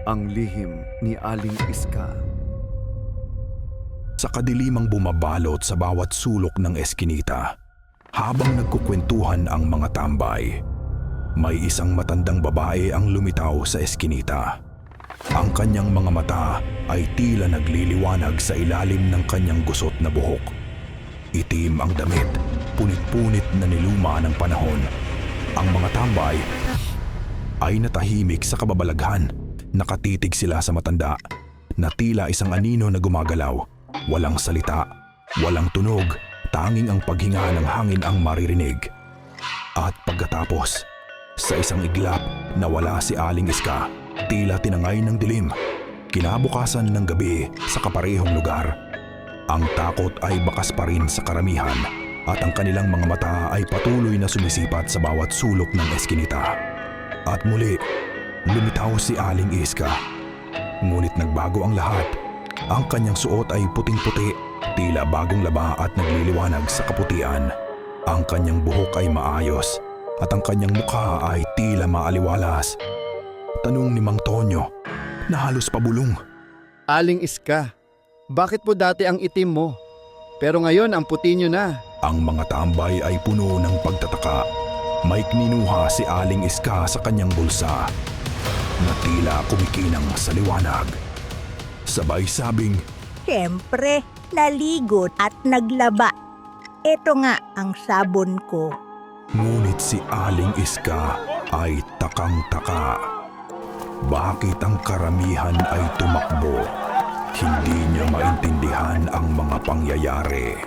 Ang lihim ni Aling Iska. Sa kadilimang bumabalot sa bawat sulok ng eskinita, habang nagkukwentuhan ang mga tambay, may isang matandang babae ang lumitaw sa eskinita. Ang kanyang mga mata ay tila nagliliwanag sa ilalim ng kanyang gusot na buhok. Itim ang damit, punit-punit na niluma ng panahon. Ang mga tambay ay natahimik sa kababalaghan. Nakatitig sila sa matanda na tila isang anino na gumagalaw. Walang salita, walang tunog, tanging ang paghinga ng hangin ang maririnig. At pagkatapos, sa isang iglap nawala si Aling Iska, tila tinangay ng dilim. Kinabukasan ng gabi sa kaparehong lugar, ang takot ay bakas pa rin sa karamihan at ang kanilang mga mata ay patuloy na sumisipat sa bawat sulok ng eskinita. At muli, lumitaw si Aling Iska. Ngunit nagbago ang lahat. Ang kanyang suot ay puting-puti, tila bagong laba at nagliliwanag sa kaputian. Ang kanyang buhok ay maayos at ang kanyang mukha ay tila maaliwalas. Tanong ni Mang Tonyo na halos pabulong. Aling Iska, bakit po dati ang itim mo? Pero ngayon ang puti nyo na. Ang mga tambay ay puno ng pagtataka. May kinuha si Aling Iska sa kanyang bulsa na tila kumikinang sa liwanag. Sabay sabing, Siyempre, naligo at naglaba. Ito nga ang sabon ko. ngunit si Aling Iska ay takang-taka. Bakit ang karamihan ay tumakbo? Hindi niya maintindihan ang mga pangyayari.